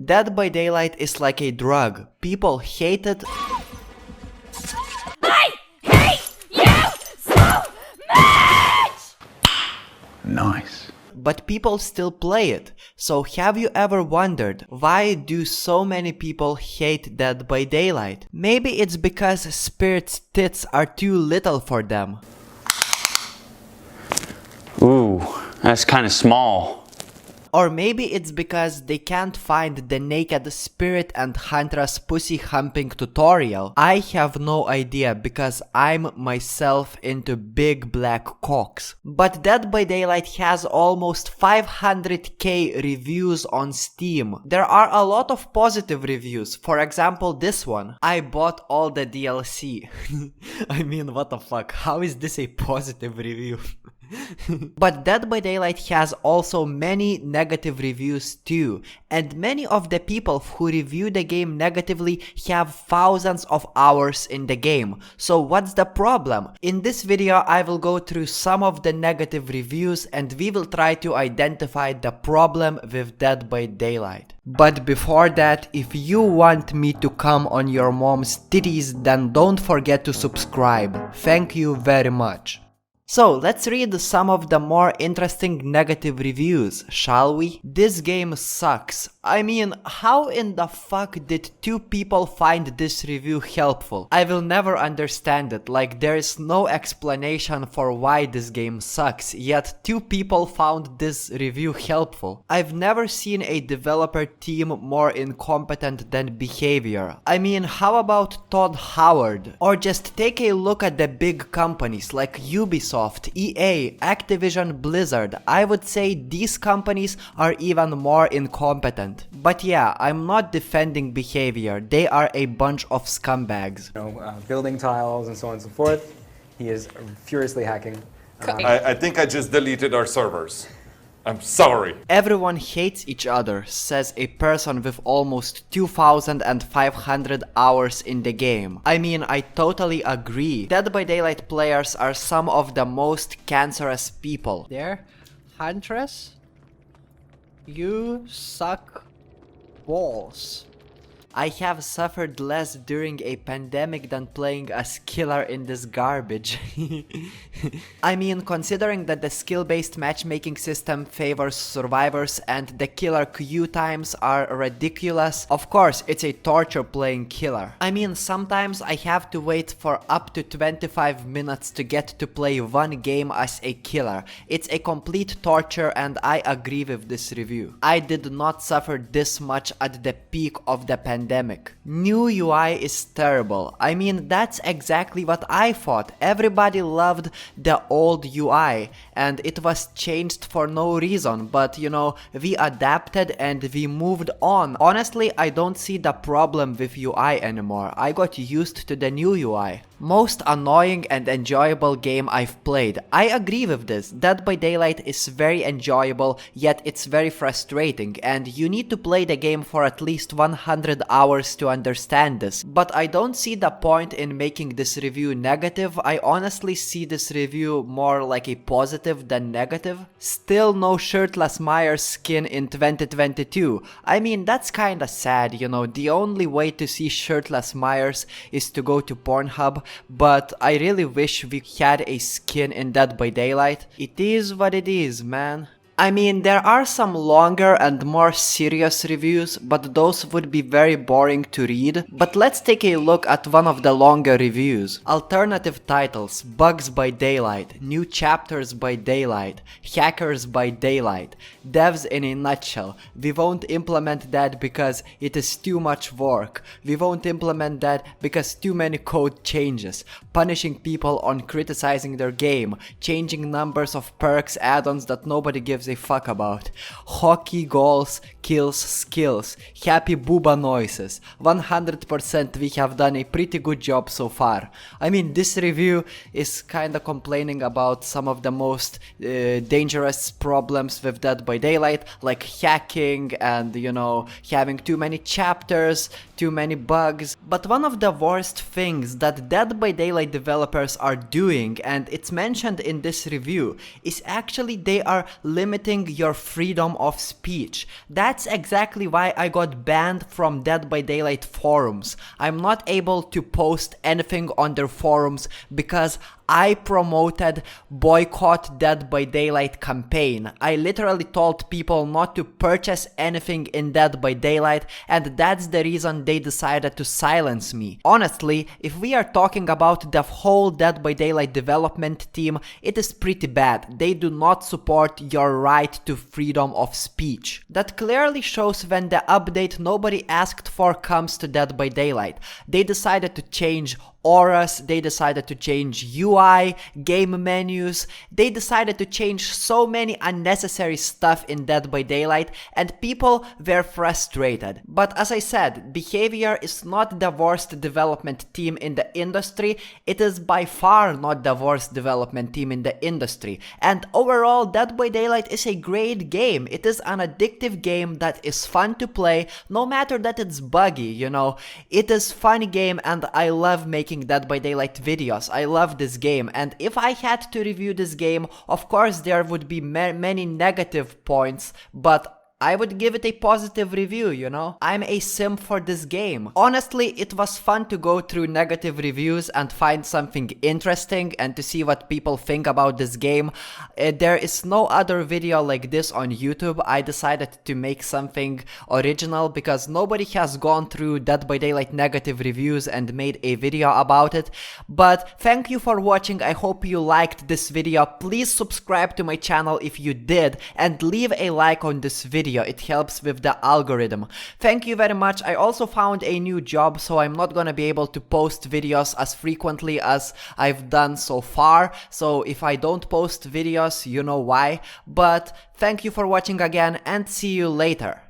Dead by Daylight is like a drug. People hate it. I hate you so much! Nice. But people still play it. So have you ever wondered why do so many people hate Dead by Daylight? Maybe it's because Spirit's tits are too little for them. Ooh, that's kind of small. Or maybe it's because they can't find the naked Spirit and Huntress pussy humping tutorial. I have no idea because I'm myself into big black cocks. But Dead by Daylight has almost 500k reviews on Steam. There are a lot of positive reviews. For example, this one. I bought all the DLC. I mean, what the fuck? How is this a positive review? But Dead by Daylight has also many negative reviews too, and many of the people who review the game negatively have thousands of hours in the game. So what's the problem? In this video I will go through some of the negative reviews and we will try to identify the problem with Dead by Daylight. But before that, if you want me to come on your mom's titties, then don't forget to subscribe. Thank you very much. So let's read some of the more interesting negative reviews, shall we? This game sucks. I mean, how in the fuck did two people find this review helpful? I will never understand it, like there is no explanation for why this game sucks, yet two people found this review helpful. I've never seen a developer team more incompetent than Behaviour. I mean, how about Todd Howard? Or just take a look at the big companies like Ubisoft, EA, Activision, Blizzard. I would say these companies are even more incompetent. But yeah, I'm not defending Behaviour. They are a bunch of scumbags. Building tiles and so on and so forth. He is furiously hacking. I think I just deleted our servers. I'm sorry. Everyone hates each other, says a person with almost 2,500 hours in the game. I mean, I totally agree. Dead by Daylight players are some of the most cancerous people. There, Huntress, you suck balls. I have suffered less during a pandemic than playing as killer in this garbage. I mean, considering that the skill-based matchmaking system favors survivors and the killer queue times are ridiculous, of course it's a torture playing killer. I mean, sometimes I have to wait for up to 25 minutes to get to play one game as a killer. It's a complete torture and I agree with this review. I did not suffer this much at the peak of the pandemic. New UI is terrible. I mean, that's exactly what I thought. Everybody loved the old UI and it was changed for no reason, but you know, we adapted and we moved on. Honestly, I don't see the problem with UI anymore. I got used to the new UI. Most annoying and enjoyable game I've played. I agree with this. Dead by Daylight is very enjoyable, yet it's very frustrating, and you need to play the game for at least 100 hours to understand this. But I don't see the point in making this review negative. I honestly see this review more like a positive than negative. Still no shirtless Myers skin in 2022. I mean, that's kinda sad, you know. The only way to see shirtless Myers is to go to Pornhub. But I really wish we had a skin in Dead by Daylight. It is what it is, man. I mean, there are some longer and more serious reviews, but those would be very boring to read. But let's take a look at one of the longer reviews. Alternative titles: Bugs by Daylight, New Chapters by Daylight, Hackers by Daylight, Devs in a Nutshell. We won't implement that because it is too much work. We won't implement that because too many code changes. Punishing people on criticizing their game. Changing numbers of perks, add-ons that nobody gives a fuck about. Hockey goals, kills, skills. Happy bubba noises. 100% we have done a pretty good job so far. I mean, this review is kinda complaining about some of the most dangerous problems with Dead by Daylight, like hacking and, you know, having too many chapters, too many bugs. But one of the worst things that Dead by Daylight developers are doing, and it's mentioned in this review, is actually they are limiting limiting your freedom of speech. That's exactly why I got banned from Dead by Daylight forums. I'm not able to post anything on their forums because I promoted boycott Dead by Daylight campaign. I literally told people not to purchase anything in Dead by Daylight, and that's the reason they decided to silence me. Honestly, if we are talking about the whole Dead by Daylight development team, it is pretty bad. They do not support your right to freedom of speech. That clearly shows when the update nobody asked for comes to Dead by Daylight. They decided to change auras, they decided to change UI, game menus, they decided to change so many unnecessary stuff in Dead by Daylight, and people were frustrated. But as I said, Behaviour is not the worst development team in the industry, it is by far not the worst development team in the industry, and overall Dead by Daylight is a great game. It is an addictive game that is fun to play, no matter that it's buggy, you know. It is fun game and I love making Dead by Daylight videos. I love this game, and if I had to review this game, of course there would be many negative points, but I would give it a positive review, you know? I'm a simp for this game. Honestly, it was fun to go through negative reviews and find something interesting and to see what people think about this game. There is no other video like this on YouTube. I decided to make something original because nobody has gone through Dead by Daylight negative reviews and made a video about it. But thank you for watching. I hope you liked this video. Please subscribe to my channel if you did, and leave a like on this video. It helps with the algorithm. Thank you very much. I also found a new job, so I'm not gonna be able to post videos as frequently as I've done so far. So if I don't post videos, you know why. But thank you for watching again, and see you later.